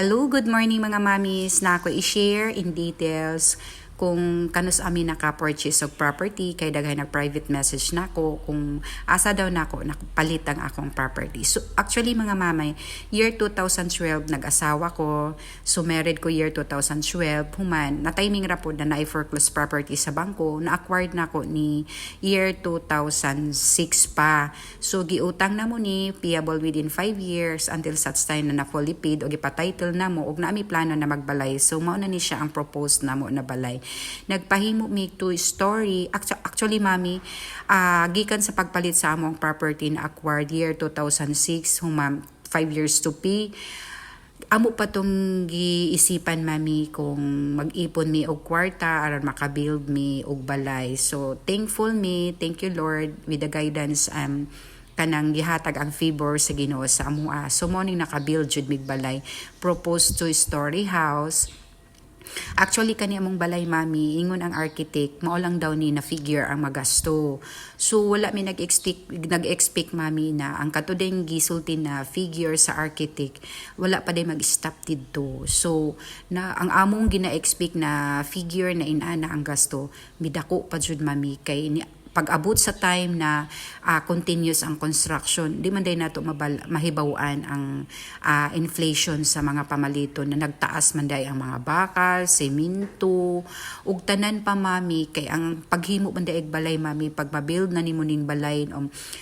Hello, good morning mga mamis na ako i-share in details kung kanus amin naka-purchase og property kay daghay nag-private message nako kung asa daw nako nakapalit ang akong property. So actually mga mamay, year 2012 nag-asawa ko, so married ko year 2012, human na timing ra pod na na-foreclose property sa bangko, na-acquired nako ni year 2006 pa. So giutang na mo ni payable within 5 years until such time na fully paid o gipa-title na mo og naami plano na magbalay. So mao na ni siya ang proposed na mo na balay. Nagpahimo mi to story actually mami gikan sa pagpalit sa among property na acquired year 2006 humam 5 years to pay. Amo pa tong giisipan mami kung mag-ipon mi og kwarta aron makabuild mi og balay. So thankful mi, thank you Lord with the guidance kanang gihatag ang favor sa Ginoo sa amoa. So mo ning nakabuild jud mig balay, proposed to story house. Actually kani among balay mami ingon ang architect mao lang daw ni na figure ang magasto. So wala mi nag-expect mami na ang katudeng gisulti na figure sa architect wala pa day mag-stop didto. So na ang among gina-expect na figure na inana ang gasto midako pa jud mami kay ni pag-abot sa time na continuous ang construction, di man day nato mahibawan ang inflation sa mga pamaliton na nagtaas man day ang mga bakal, semento, ug tanan pa mami kay ang paghimo man day balay mami pag ma-build na nimo ning balay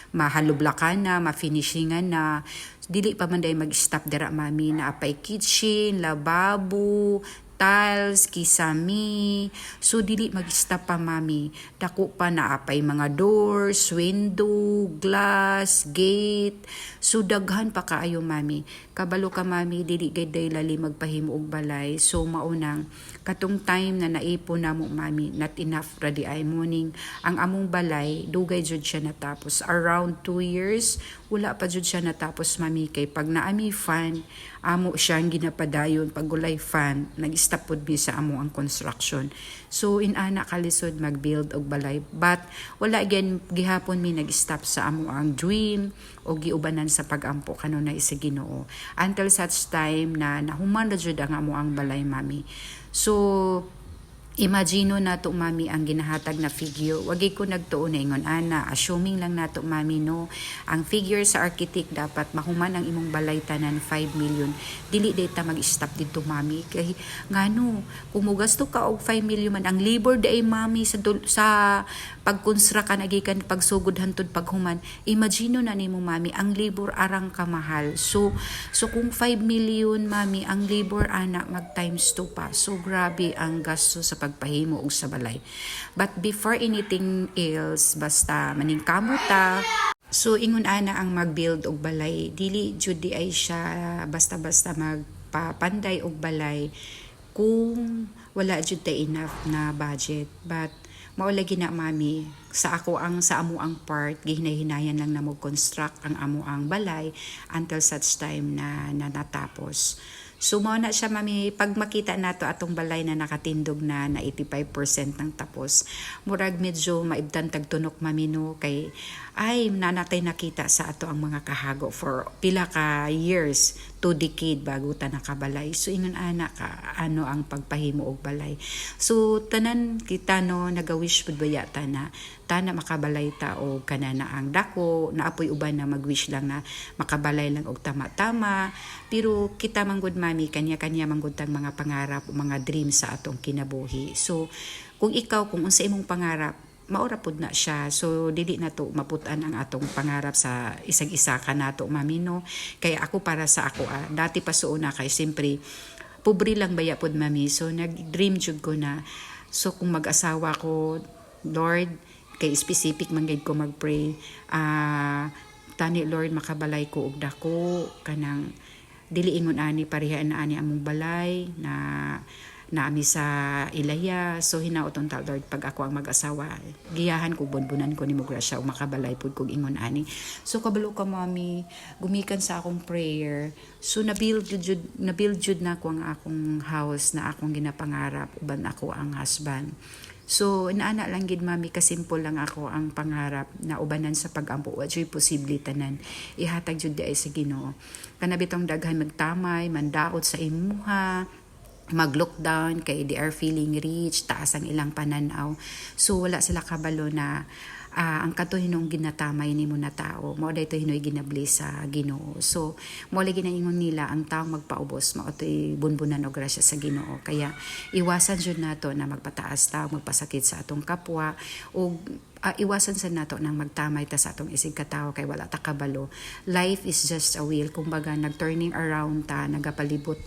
mahalublakan na, ma-finishingan na, dili pa man day mag-stop dira mami na apay kitchen, lababo, tiles, kisami. So dili mag-stop pa mami. Dako pa na apay mga doors, window, glass, gate. So daghan pa kaayo mami. Kabalo ka mami dili gay day lali magpahimo og balay. So maunang katong time na naipon namo mami not enough ra di ay morning ang among balay dugay jud siya natapos around 2 years wala pa jud siya natapos mami kay pag naami fan amo siyang ginapadayon pag gulay fan nag-stop pod mi sa amo ang construction. So inana kalisod mag-build og balay but wala again gihapon mi nag-stop sa amo ang dream o giubanan sa pag-ampo kanunay sa Ginoo until such time na nahuman ra jud ang amo ang balay mami. So imagino nato mami ang ginahatag na figure. Wagi ko nagtuon na ingon ana, assuming lang nato mami no, ang figure sa architect dapat mahuman ang imong balay tanan 5 million. Dili data mag-stop dito mami kay ngano kung mogasto ka og 5 million man ang labor day mami sa pagkonstruct nagikan pagsugod hantod paghuman. Imagino na nimo mami ang labor arang kamahal. So kung 5 million mami ang labor ana mag times 2 pa. So grabe ang gasto sa pagpahimo og sa balay. But before anything else, basta maningkamot ta. So ingon ana ang mag-build og balay, dili jud di ay siya basta-basta magpapanday og balay kung wala jud ta enough na budget. But maulagi na mami sa amo ang part gihinay-hinayan lang na mo construct ang amo ang balay until such time na natapos. So mo na siya mami pag makita nato atong balay na nakatindog na 85% ng tapos murag medyo maibtan tagtunok mami no kay ay nanatay nakita sa ato ang mga kahago for pila ka years 2 decade bago ta nakabalay. So ingon ana ka ano ang pagpahimo og balay. So tanan kita no nagawish pud bayata na tana makabalay ta og kanana ang dako naapoy uban na magwish lang na makabalay lang og tama-tama pero kita manggod mami kanya-kanya manggod tang mga pangarap o mga dreams sa atong kinabuhi. So kung ikaw kung unsa imong pangarap maura pud na siya. So dili na to maputan ang atong pangarap sa isag-isa ka nato mami no. Kaya ako para sa ako dati pa suuna kay simpre pobre lang baya pud mami. So nag-dream jud ko na so kung mag-asawa ko Lord kay specific man gid ko mag-pray tani Lord makabalay ko og dako kanang dili ingon ani parehaan na ani among balay na naami sa Ilaya. So hinaoton ta Lord pag ako ang mag-asawa giyahan ko bunbunan ko nimo grasya o makabalay pud kog ingon ani. So kabalo ka mami gumikan sa akong prayer. So na-build jud na ko ang akong house na akong ginapangarap uban ako ang husband. So inaana lang gid mami kasimple lang ako ang pangarap na ubanan sa pag-ampo wa joy posible tanan ihatag jud di ay sa Ginoo. Kana bitong daghan magtamay mandaot sa imuha mag-lockdown kay they are feeling rich, taas ang ilang pananaw. So wala sila kabalo na ang kato hinong ginatamay nimo na tao mao dayto hinoy ginabli sa Ginoo. So mo lagi ginaingon nila ang taong magpaubos mao toy bunbunan og grasya sa Ginoo. Kaya iwasan jud nato na magpataas tao, magpasakit sa atong kapwa ug iwasan sa nato nang magtamay ta sa atong isig katawo kay wala ta kabalo. Life is just a wheel, kumbaga nag-turning around ta, nagalibot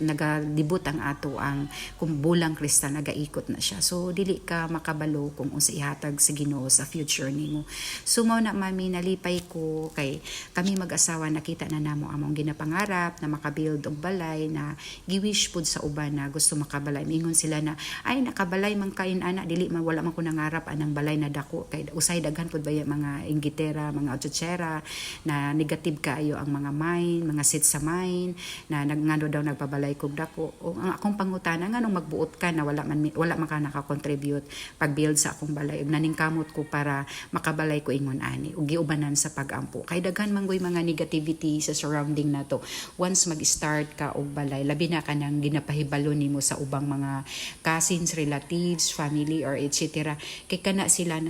ang ato ang kung bulang kristal nagaikot na siya. So dili ka makabalo kung unsa ihatag sa Ginoo sa future nimo. So mao na mami nalipay ko kay kami mag-asawa nakita na namo among ginapangarap na makabuild og balay na giwish pud sa uban na gusto makabalay. Mingon sila na ay nakabalay man kain ana dili man wala man ko nangarap anang balay na dako kay usay daghan pud baya mga inggitera, mga ochochera na negative kaayo ang mga mine, mga sit sa mine na ngano daw nagpabalay kog dako. O ang akong pangutana nganong magbuot ka na wala man ka naka-contribute pag-build sa akong balay. Ug naningkamot ko para makabalay ko ingon ani ug giubanan sa pag-ampo. Kay daghan man mga negativity sa surrounding nato. Once mag-start ka og balay, labi na ka nang ginapahibalo nimo sa ubang mga cousins, relatives, family or etc. Kay kana sila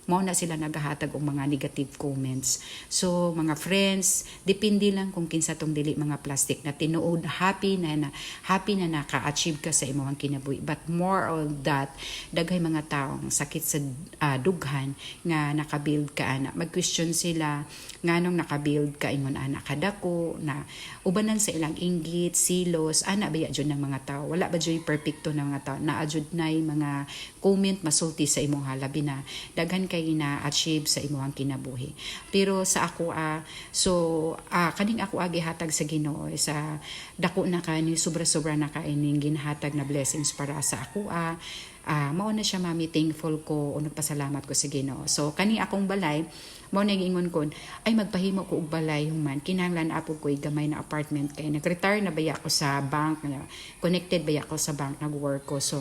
mao na sila nagahatag og mga negative comments. So mga friends, depende lang kung kinsa tong dili mga plastic na tinuod happy na naka-achieve ka sa imong kinabuhi. But more on that, daghay mga taong sakit sa dughan nga nakabuild ka ana. Mag-question sila nganong nakabuild ka ingon ana kadako na ubanan sa ilang inggit, silos, ana baya jud ng mga tao. Wala ba jud perfecto ng mga tao. Naa jud nay mga comment masulti sa imong halabi na daghan kay na-achieve sa imong kinabuhi. Pero sa ako kaning ako gihatag sa Ginoo sa dako na kani sobra-sobra na kaining ginhatag na blessings para sa ako mao na siya mami, thankful ko o nagpasalamat ko sa Ginoo. So kani akong balay mao na giingon ko ay magpahimo ko og balay human kinahanglan apo ko gamay na apartment kay nag-retire na baya ako sa bank, connected baya ako sa bank nag-work ko. So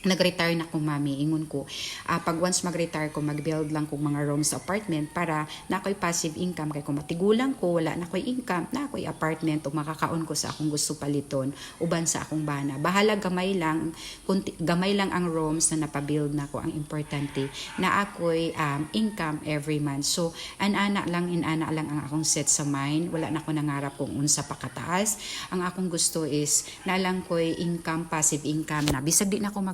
nag-retire na ko mami, ingon ko pag once mag-retire ko mag-build lang kong mga rooms sa apartment para na ako'y passive income kay kung matigulang ko wala na ako'y income na ako'y apartment o makakaon ko sa akong gusto paliton uban sa akong bana. Bahala gamay lang ang rooms na napabuild na ko. Ang importante na ako'y income every month. So inana lang ang akong set sa mind. Wala na ko nangarap kung unsa pa kataas. Ang akong gusto is na lang ko'y income, passive income na bisag di na ako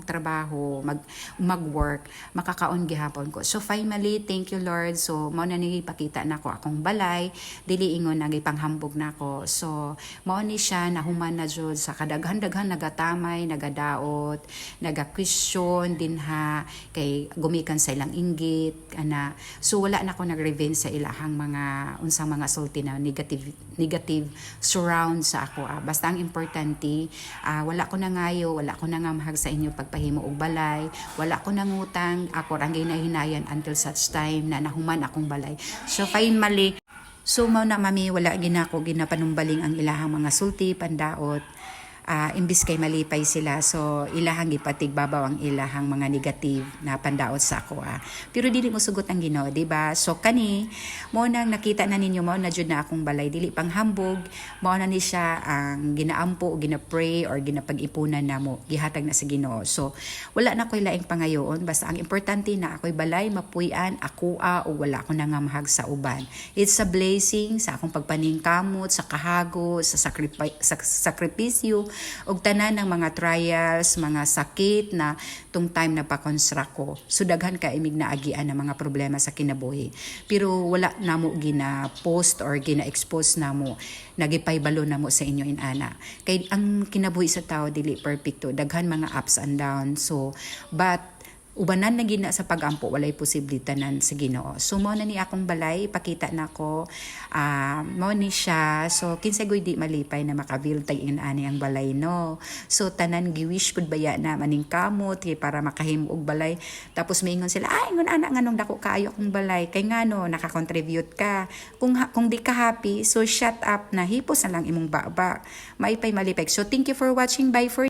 mag-work, makakaon gihapon ko. So finally, thank you Lord. So mao na ni ipakita nako akong balay, dili ingon nagipanghambog nako. So mao ni siya nahuman na jud sa kadaghan-daghan nagatamay, nagadaot, naga-question dinha kay gumikan sa ilang inggit ana. So wala na ko nag-revenge sa ilahang mga unsang mga sulti na negative surround sa ako. Basta ang importante wala ko nangayo, wala ko nangamhag sa inyo pagpahimo og balay, wala ko nangutang, ako ra ginahinayan until such time na nahuman akong balay. So finally, mao na mami wala ginako ginapanumbaling ang ilahang mga sulti pandaot. Imbis kay malipay sila, so ilahang gipatig babaw ang ilahang mga negative na pandaot sa ako. Pero dili mo sugot ang Ginoo, di ba? So kani mo nang nakita na ninyo mao na jud na akong balay, dili pang hambog, mao na ni siya ang ginaampo, gina-pray or ginapag-ipunan namo, gihatag na sa Ginoo. So wala na koy laing pangayoon, basta ang importante na ako'y balay mapuy-an ako o wala ko nangamhag sa uban. It's a blessing sa akong pagpaningkamot, sa kahago, sa sakripisyo og tanan ng mga trials, mga sakit na tung time na pa-construct ko. So daghan ka imig naagian ng mga problema sa kinabuhi. Pero wala namo gina-post or gina-expose namo, nagipaybalo namo sa inyo inana. Kay ang kinabuhi sa tao dili perfecto, daghan mga ups and downs. So but ubanan na gina sa pag-ampo walay posible tanan sa Ginoo. So mao na ni akong balay, pakita nako mao ni siya. So kinsay goy di malipay na makabuild tag ani ang balay no. So tanan giwish pud baya na maningkamot kay para makahimo og balay. Tapos maingon sila ay ingon ana nganong dako kaayo akong balay kay ngano naka-contribute ka. Kung di ka happy, so shut up na hipos na lang imong baba. Maipay malipay. So thank you for watching. Bye for